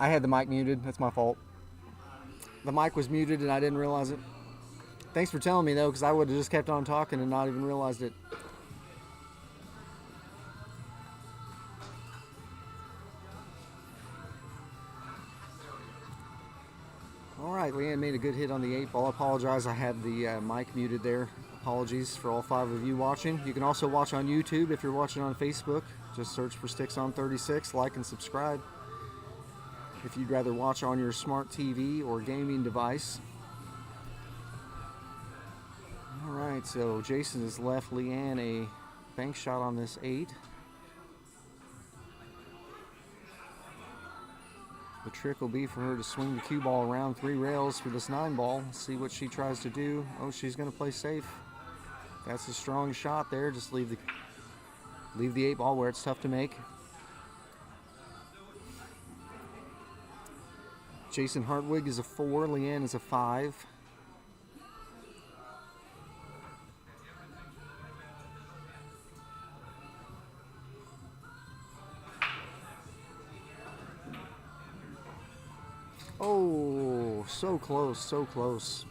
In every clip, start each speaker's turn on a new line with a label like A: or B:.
A: I had the mic muted. That's my fault. The mic was muted and I didn't realize it. Thanks for telling me though, because I would have just kept on talking and not even realized it. All right, Leanne made a good hit on the 8-ball. I apologize, I had the mic muted there. Apologies for all 5 of you watching. You can also watch on YouTube if you're watching on Facebook. Just search for Sticks on 36, like and subscribe. If you'd rather watch on your smart TV or gaming device. All right, so Jason has left Leanne a bank shot on this 8. The trick will be for her to swing the cue ball around 3 rails for this 9-ball. See what she tries to do. Oh, she's going to play safe. That's a strong shot there. Just leave the 8-ball where it's tough to make. Jason Hartwig is a 4. Leanne is a 5. Oh, so close, so close.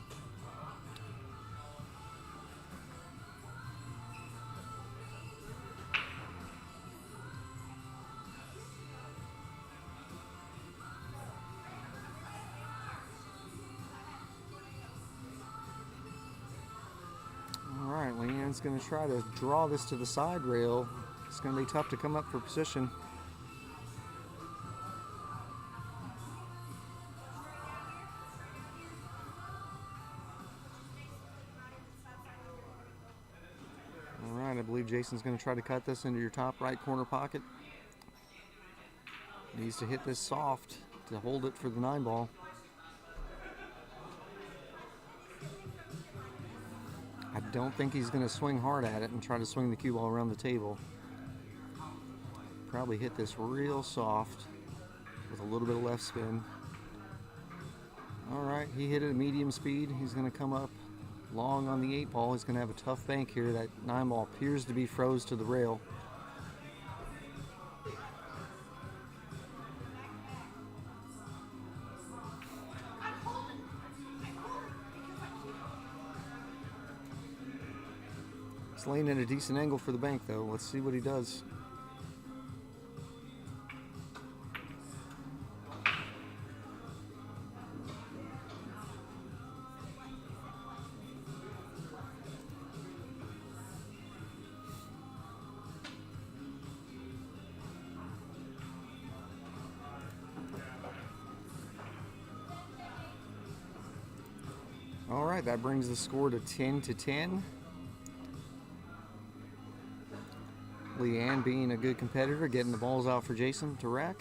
A: All right, Leanne's going to try to draw this to the side rail. It's going to be tough to come up for position. I believe Jason's going to try to cut this into your top right corner pocket. Needs to hit this soft to hold it for the 9-ball. I don't think he's going to swing hard at it and try to swing the cue ball around the table. Probably hit this real soft with a little bit of left spin. All right, he hit it at medium speed. He's going to come up long on the 8-ball. He's going to have a tough bank here. That 9-ball appears to be froze to the rail. It's laying at a decent angle for the bank though. Let's see what he does. All right, that brings the score to 10-10. Leanne being a good competitor, getting the balls out for Jason to rack.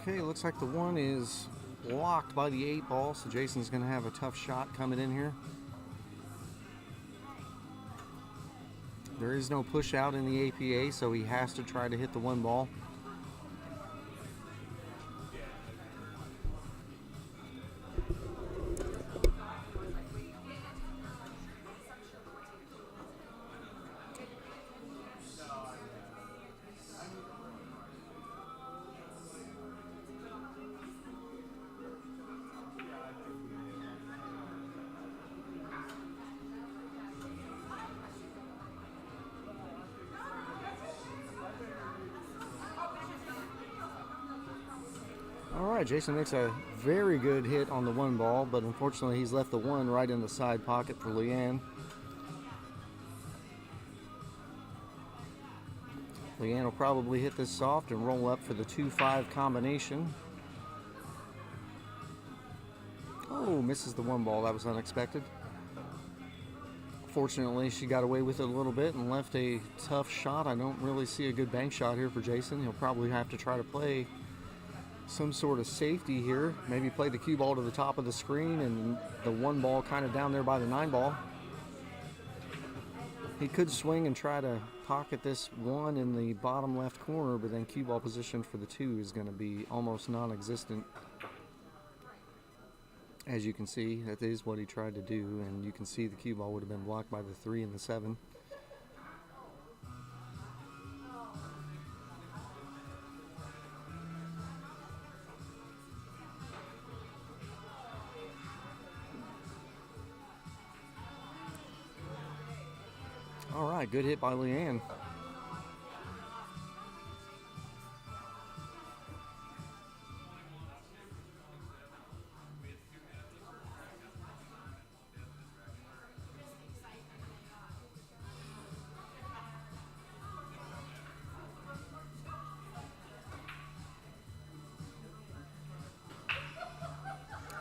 A: Okay, looks like the 1 is blocked by the 8-ball, so Jason's going to have a tough shot coming in here. There is no push out in the APA, so he has to try to hit the 1-ball. Alright, Jason makes a very good hit on the 1-ball, but unfortunately he's left the 1 right in the side pocket for Leanne. Leanne will probably hit this soft and roll up for the 2-5 combination. Oh, misses the 1-ball. That was unexpected. Fortunately, she got away with it a little bit and left a tough shot. I don't really see a good bank shot here for Jason. He'll probably have to try to play some sort of safety here. Maybe play the cue ball to the top of the screen and the 1-ball kind of down there by the 9-ball. He could swing and try to pocket this one in the bottom left corner, but then cue ball position for the 2 is going to be almost non-existent. As you can see, that is what he tried to do, and you can see the cue ball would have been blocked by the 3 and the 7. All right, good hit by Leanne.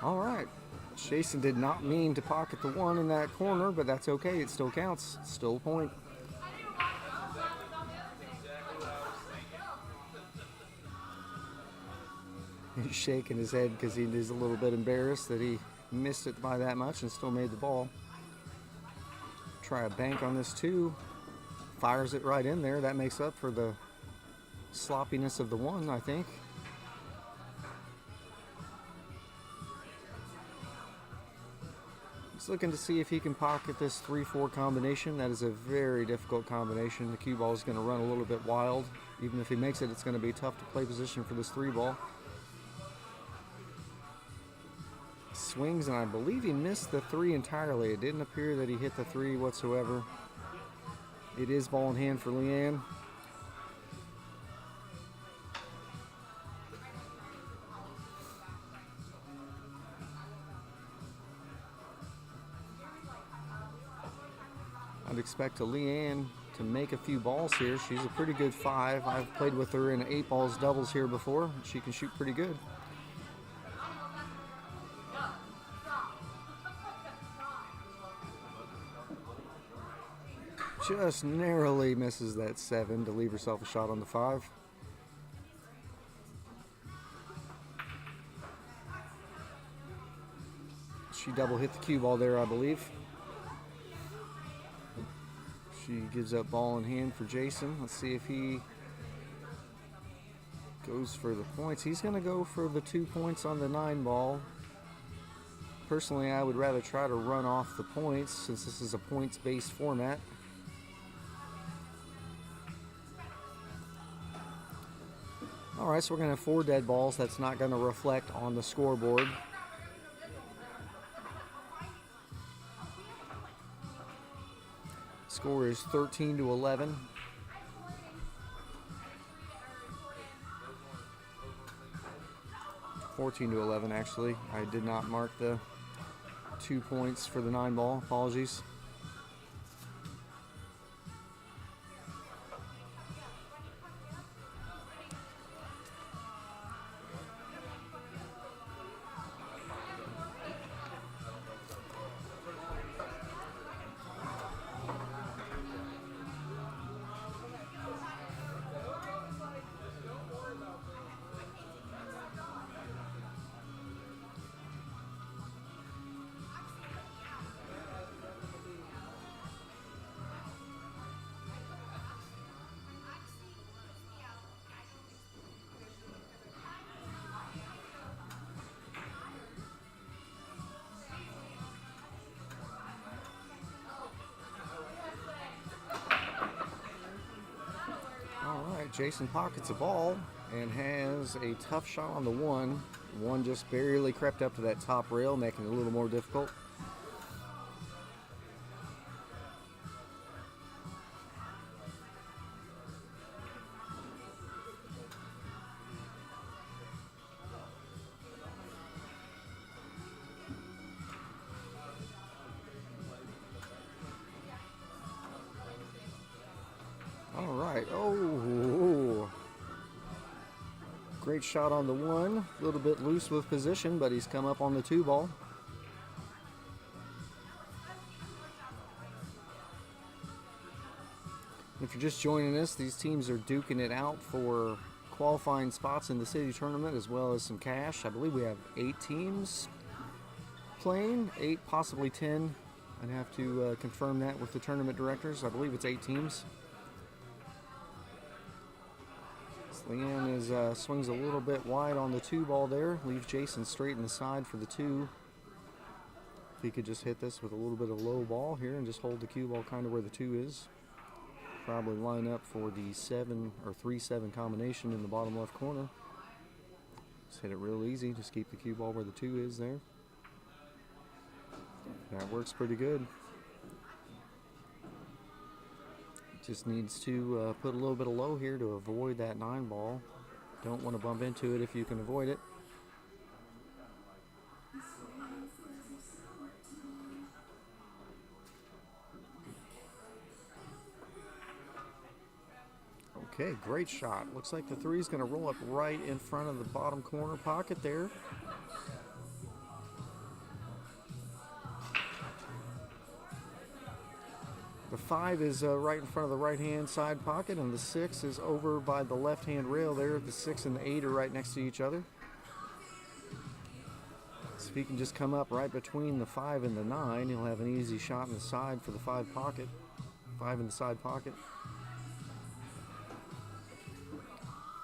A: All right, Jason did not mean to pocket the 1 in that corner, but that's okay. It still counts. It's still a point. He's shaking his head because he is a little bit embarrassed that he missed it by that much and still made the ball. Try a bank on this 2. Fires it right in there. That makes up for the sloppiness of the 1, I think. He's looking to see if he can pocket this 3-4 combination. That is a very difficult combination. The cue ball is going to run a little bit wild. Even if he makes it, it's going to be tough to play position for this 3 ball. Swings, and I believe he missed the 3 entirely. It didn't appear that he hit the 3 whatsoever. It is ball in hand for Leanne. I'd expect a Leanne to make a few balls here. She's a pretty good 5. I've played with her in 8 balls doubles here before. She can shoot pretty good. Just narrowly misses that 7 to leave herself a shot on the 5. She double hit the cue ball there, I believe. She gives up ball in hand for Jason. Let's see if he goes for the points. He's going to go for the 2 points on the 9 ball. Personally, I would rather try to run off the points since this is a points-based format. Alright, so we're going to have 4 dead balls. That's not going to reflect on the scoreboard. Score is 13-11. (14-11) actually. I did not mark the 2 points for the 9 ball. Apologies. Jason pockets a ball and has a tough shot on the 1. 1 just barely crept up to that top rail, making it a little more difficult. All right. Oh, great shot on the 1. A little bit loose with position, but he's come up on the 2 ball. If you're just joining us, these teams are duking it out for qualifying spots in the city tournament as well as some cash. I believe we have 8 teams playing, 8, possibly 10. I'd have to confirm that with the tournament directors. I believe it's 8 teams. Leanne is swings a little bit wide on the 2 ball there. Leaves Jason straight in the side for the 2. If he could just hit this with a little bit of low ball here and just hold the cue ball kind of where the 2 is. Probably line up for the 7 or 3-7 combination in the bottom left corner. Just hit it real easy. Just keep the cue ball where the 2 is there. That works pretty good. Just needs to put a little bit of low here to avoid that 9 ball. Don't want to bump into it if you can avoid it. Okay, great shot. Looks like the 3 is going to roll up right in front of the bottom corner pocket there. The 5 is right in front of the right-hand side pocket, and the 6 is over by the left-hand rail there. The 6 and the 8 are right next to each other. So if he can just come up right between the 5 and the 9, he'll have an easy shot in the side for the 5 pocket. 5 in the side pocket.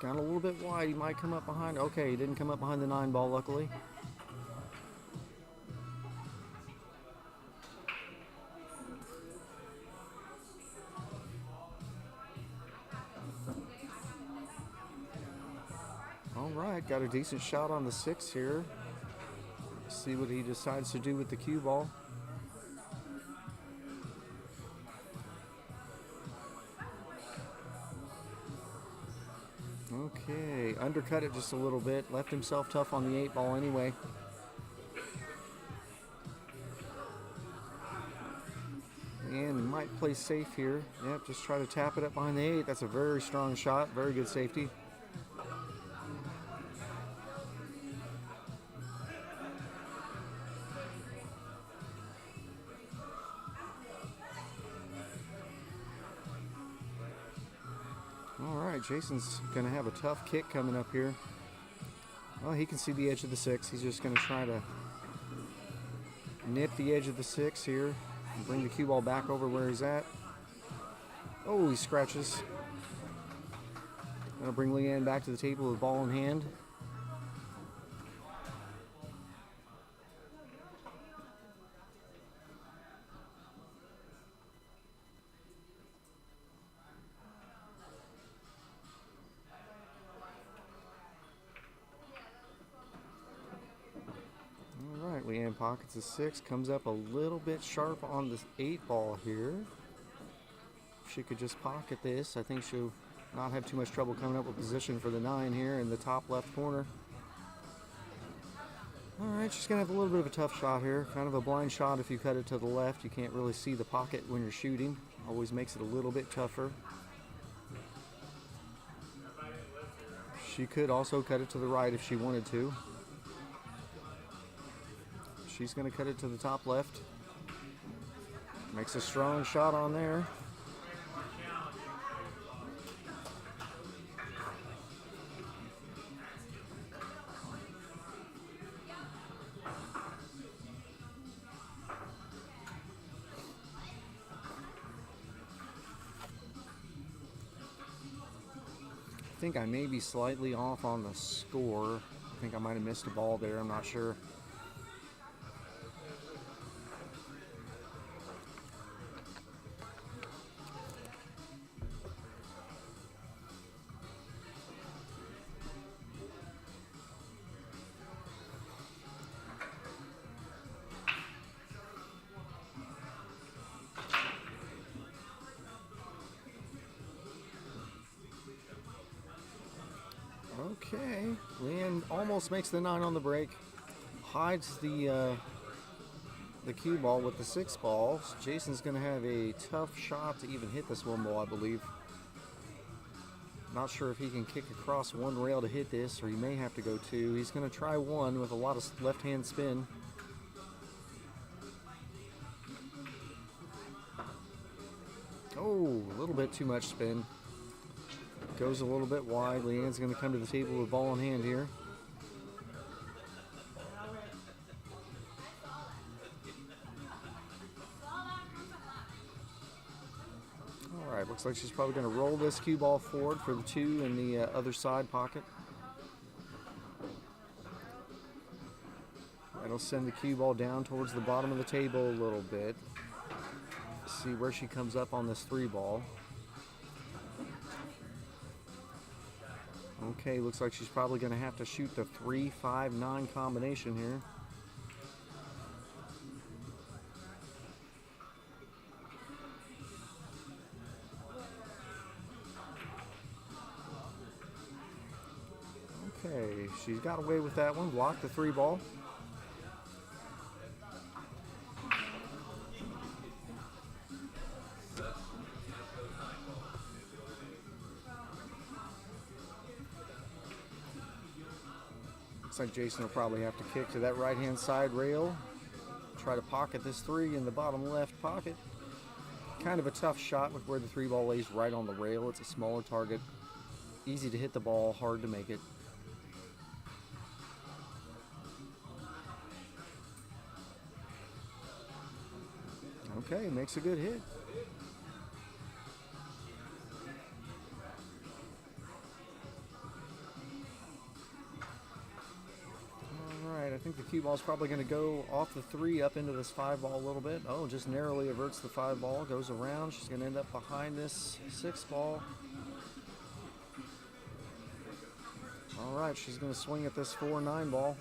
A: Got a little bit wide. He might come up behind. Okay, he didn't come up behind the 9 ball, luckily. All right, got a decent shot on the 6 here. See what he decides to do with the cue ball. Okay, undercut it just a little bit. Left himself tough on the 8 ball anyway. And might play safe here. Yep, just try to tap it up behind the 8. That's a very strong shot. Very good safety. Alright, Jason's going to have a tough kick coming up here. Well, he can see the edge of the 6. He's just going to try to nip the edge of the 6 here and bring the cue ball back over where he's at. Oh, he scratches. Going to bring Leanne back to the table with the ball in hand. Leanne pockets the 6, comes up a little bit sharp on this 8 ball here. If she could just pocket this, I think she'll not have too much trouble coming up with position for the 9 here in the top left corner. Alright, she's going to have a little bit of a tough shot here. Kind of a blind shot if you cut it to the left. You can't really see the pocket when you're shooting. Always makes it a little bit tougher. She could also cut it to the right if she wanted to. She's going to cut it to the top left. Makes a strong shot on there. I think I may be slightly off on the score. I think I might have missed a ball there. I'm not sure. Okay, Leanne almost makes the 9 on the break. Hides the cue ball with the 6 ball. Jason's going to have a tough shot to even hit this 1 ball, I believe. Not sure if he can kick across 1 rail to hit this, or he may have to go 2. He's going to try 1 with a lot of left-hand spin. Oh, a little bit too much spin. Goes a little bit wide. Leanne's going to come to the table with ball in hand here. Looks like she's probably going to roll this cue ball forward for the 2 in the other side pocket. That'll send the cue ball down towards the bottom of the table a little bit. See where she comes up on this 3 ball. Okay, looks like she's probably going to have to shoot the 3, 5, 9 combination here. Okay, she's got away with that one. Blocked the 3 ball. Looks like Jason will probably have to kick to that right-hand side rail. Try to pocket this 3 in the bottom left pocket. Kind of a tough shot with where the 3 ball lays right on the rail. It's a smaller target. Easy to hit the ball, hard to make it. Okay, makes a good hit. Alright, I think the cue ball is probably going to go off the 3 up into this 5 ball a little bit. Oh, just narrowly averts the 5 ball, goes around. She's going to end up behind this 6 ball. Alright, she's going to swing at this 4-9 ball.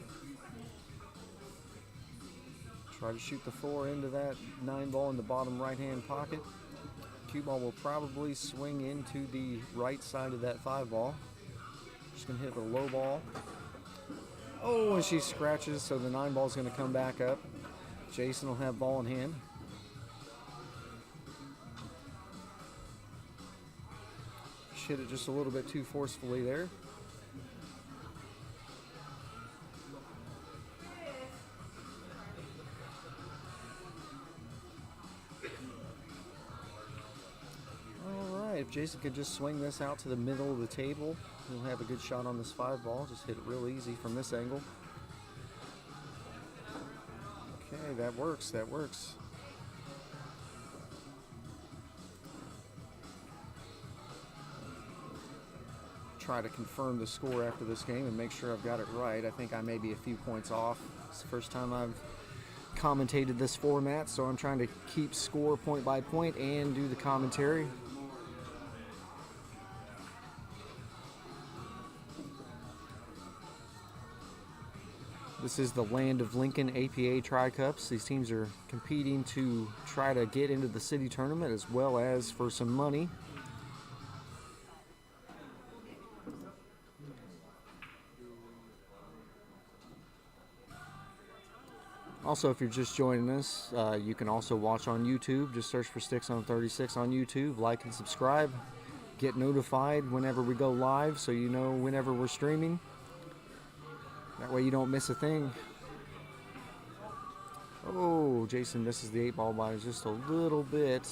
A: Try to shoot the 4 into that 9 ball in the bottom right-hand pocket. Cue ball will probably swing into the right side of that 5 ball. She's going to hit the low ball. Oh, and she scratches, so the 9 ball is going to come back up. Jason will have ball in hand. She hit it just a little bit too forcefully there. If Jason could just swing this out to the middle of the table, he'll have a good shot on this 5 ball. Just hit it real easy from this angle. Okay, that works, that works. Try to confirm the score after this game and make sure I've got it right. I think I may be a few points off. It's the first time I've commentated this format, so I'm trying to keep score point by point and do the commentary. This is the Land of Lincoln APA Tri-Cups. These teams are competing to try to get into the city tournament as well as for some money. Also, if you're just joining us, you can also watch on YouTube. Just search for Sticks on 36 on YouTube. Like and subscribe. Get notified whenever we go live so you know whenever we're streaming. That way you don't miss a thing. Oh, Jason misses the 8 ball by just a little bit.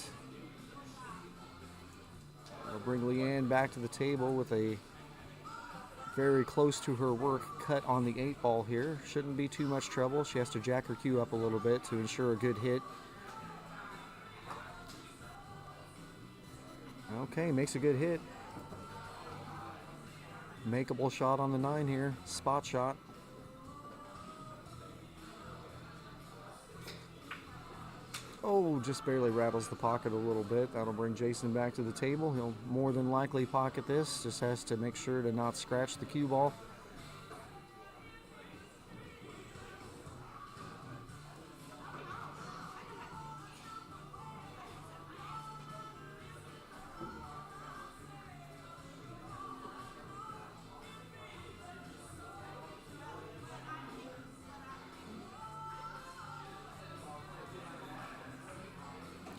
A: We'll bring Leanne back to the table with a very close to her work cut on the 8 ball here. Shouldn't be too much trouble. She has to jack her cue up a little bit to ensure a good hit. Okay, makes a good hit. Makeable shot on the 9 here. Spot shot. Oh, just barely rattles the pocket a little bit. That'll bring Jason back to the table. He'll more than likely pocket this. Just has to make sure to not scratch the cue ball.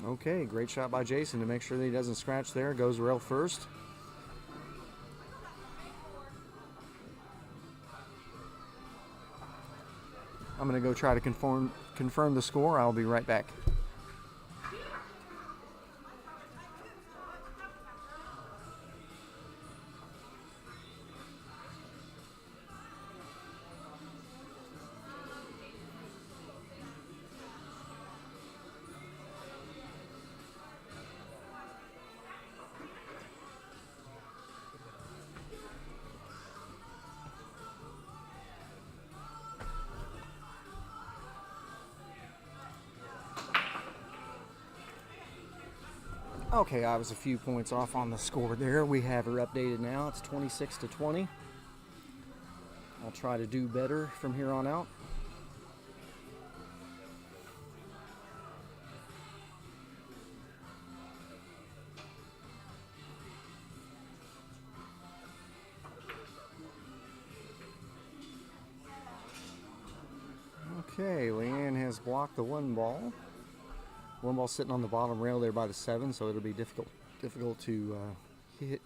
A: Okay, great shot by Jason to make sure that he doesn't scratch there. Goes rail first. I'm going to go try to confirm the score. I'll be right back. Okay, I was a few points off on the score there. We have her updated now. It's 26-20. I'll try to do better from here on out. Okay, Leanne has blocked the one ball. One ball sitting on the bottom rail there by the 7, so it'll be difficult to hit,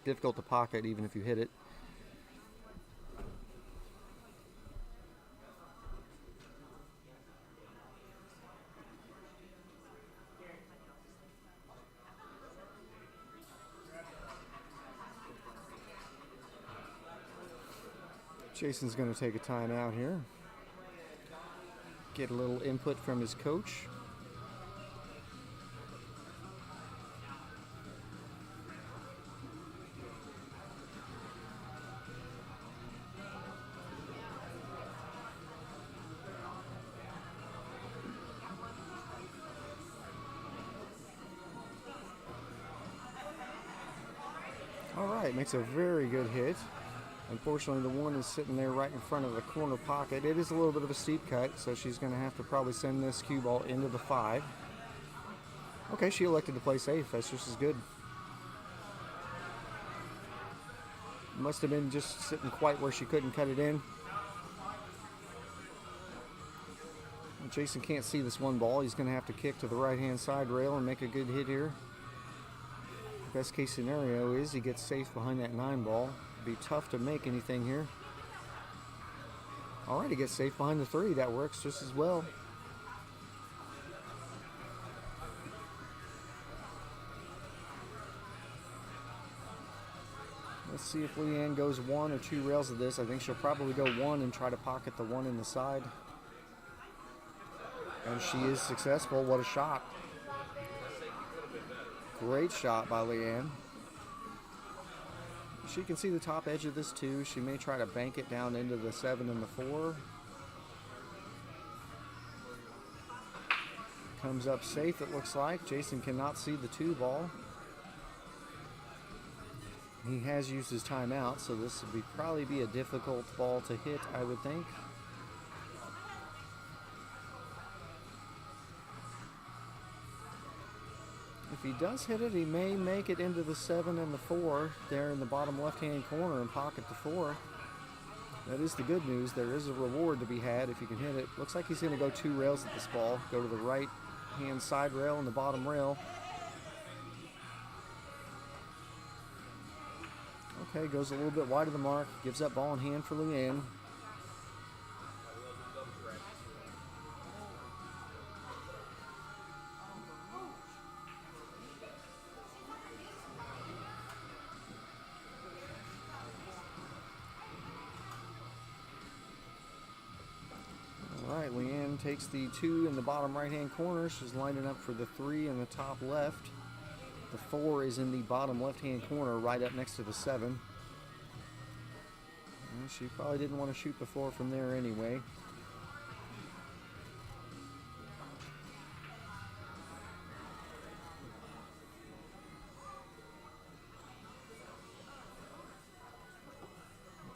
A: difficult to pocket even if you hit it. Jason's going to take a timeout here. Get a little input from his coach. All right, makes a very good hit. Unfortunately, the one is sitting there right in front of the corner pocket. It is a little bit of a steep cut, so she's going to have to probably send this cue ball into the 5. Okay, she elected to play safe. That's just as good. Must have been just sitting quite where she couldn't cut it in. Jason can't see this one ball. He's going to have to kick to the right-hand side rail and make a good hit here. Best case scenario is he gets safe behind that 9 ball. Be tough to make anything here. All right, he gets safe behind the 3. That works just as well. Let's see if Leanne goes 1 or 2 rails of this. I think she'll probably go 1 and try to pocket the 1 in the side. And she is successful. What a shot. Great shot by Leanne. She can see the top edge of this too. She may try to bank it down into the 7 and the 4. Comes up safe, it looks like. Jason cannot see the 2 ball. He has used his timeout, so this would probably be a difficult ball to hit, I would think. If he does hit it, he may make it into the 7 and the 4 there in the bottom left-hand corner and pocket the 4. That is the good news. There is a reward to be had if you can hit it. Looks like he's going to go 2 rails at this ball. Go to the right-hand side rail and the bottom rail. Okay, goes a little bit wide of the mark. Gives that ball in hand for Leanne. Alright, Leanne takes the 2 in the bottom right-hand corner. She's lining up for the 3 in the top left. The 4 is in the bottom left-hand corner, right up next to the 7. And she probably didn't want to shoot the 4 from there anyway.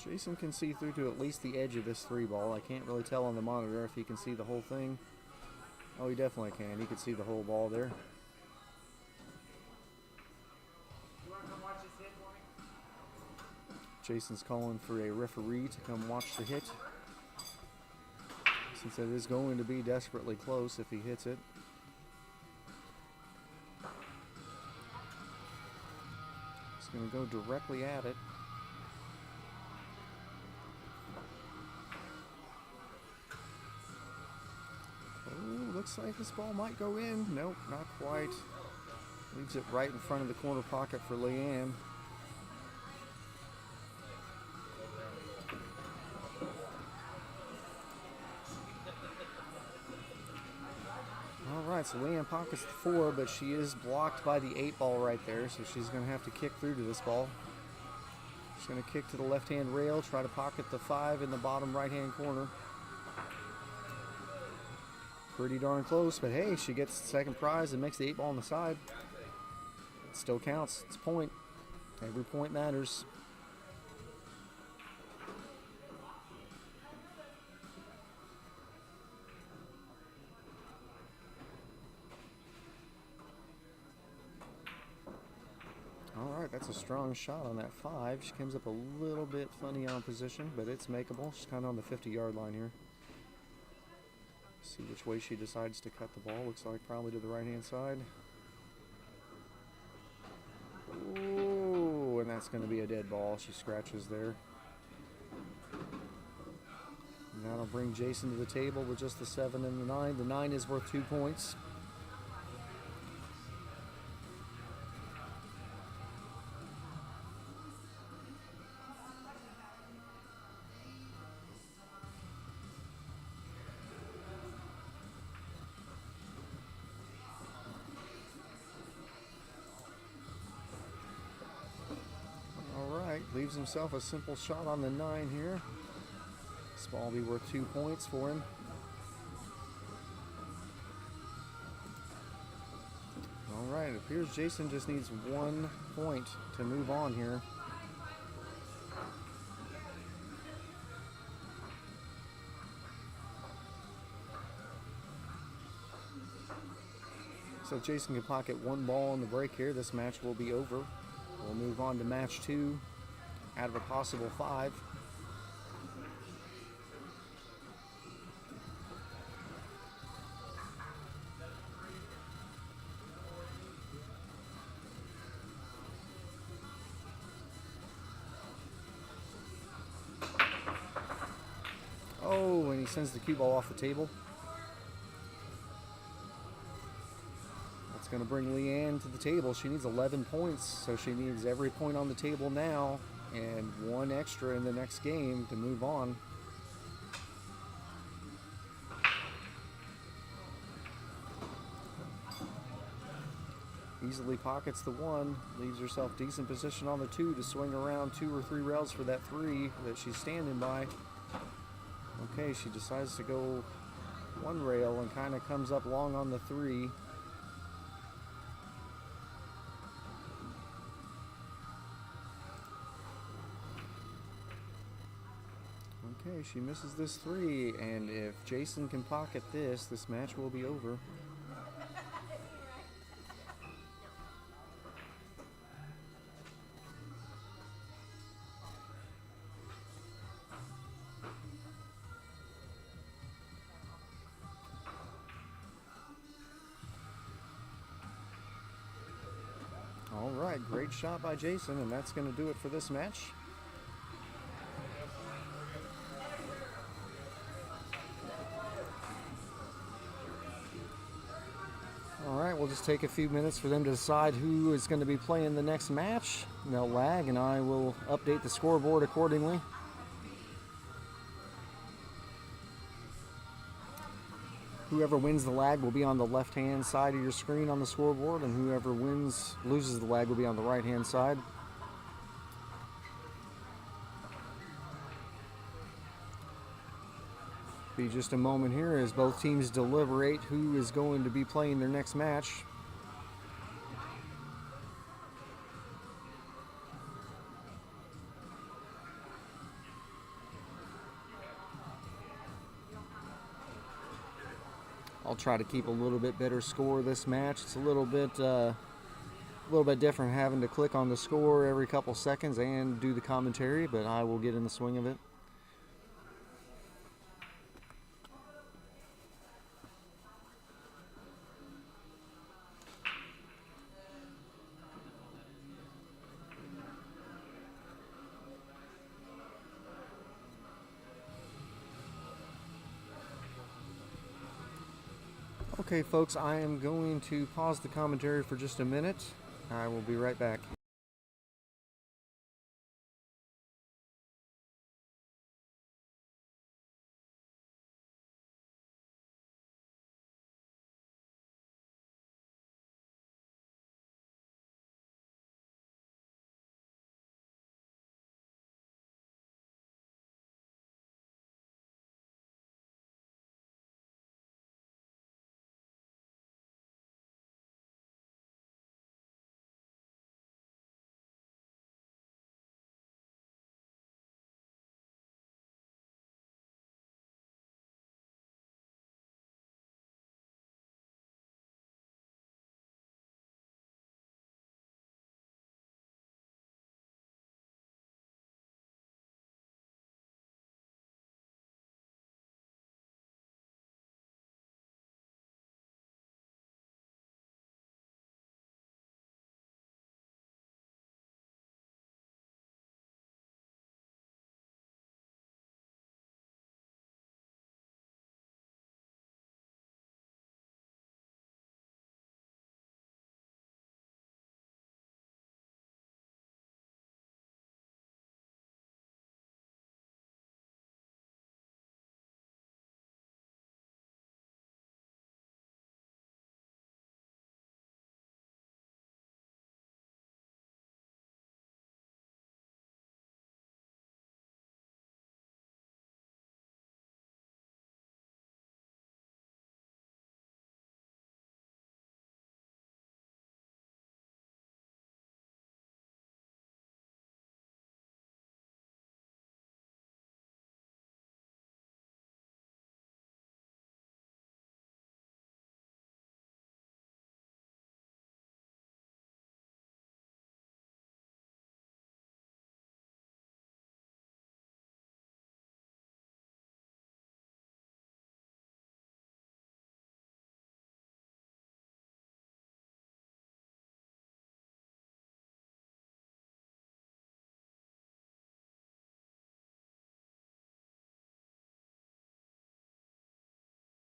A: Jason can see through to at least the edge of this 3 ball. I can't really tell on the monitor if he can see the whole thing. Oh, he definitely can. He can see the whole ball there. Jason's calling for a referee to come watch the hit, since it is going to be desperately close if he hits it. He's going to go directly at it. Oh, looks like this ball might go in. Nope, not quite. Leaves it right in front of the corner pocket for Leanne. Alright, so Leanne pockets the 4, but she is blocked by the 8 ball right there, so she's going to have to kick through to this ball. She's going to kick to the left-hand rail, try to pocket the 5 in the bottom right-hand corner. Pretty darn close, but hey, she gets the second prize and makes the 8 ball on the side. still counts. It's a point. Every point matters. Alright, that's a strong shot on that 5. She comes up a little bit funny on position, but it's makeable. She's kind of on the 50-yard line here. See which way she decides to cut the ball. Looks like probably to the right-hand side. Ooh, and that's going to be a dead ball. She scratches there. And that'll bring Jason to the table with just the 7 and the 9. The 9 is worth 2 points. Leaves himself a simple shot on the 9 here. This ball will be worth 2 points for him. Alright, it appears Jason just needs 1 point to move on here. So if Jason can pocket 1 ball in the break here, this match will be over. We'll move on to match 2. Out of a possible 5. Oh, and he sends the cue ball off the table. That's going to bring Leanne to the table. She needs 11 points, so she needs every point on the table now and 1 extra in the next game to move on. Easily pockets the 1, leaves herself decent position on the 2 to swing around 2 or 3 rails for that 3 that she's standing by. Okay, she decides to go 1 rail and kind of comes up long on the 3. Okay, she misses this 3, and if Jason can pocket this, this match will be over. Alright, great shot by Jason, and that's going to do it for this match. Alright, we'll just take a few minutes for them to decide who is going to be playing the next match. They'll lag, and I will update the scoreboard accordingly. Whoever wins the lag will be on the left-hand side of your screen on the scoreboard, and whoever loses the lag will be on the right-hand side. Be just a moment here as both teams deliberate who is going to be playing their next match. I'll try to keep a little bit better score this match. It's a little bit different having to click on the score every couple seconds and do the commentary, but I will get in the swing of it. Okay, folks, I am going to pause the commentary for just a minute. I will be right back.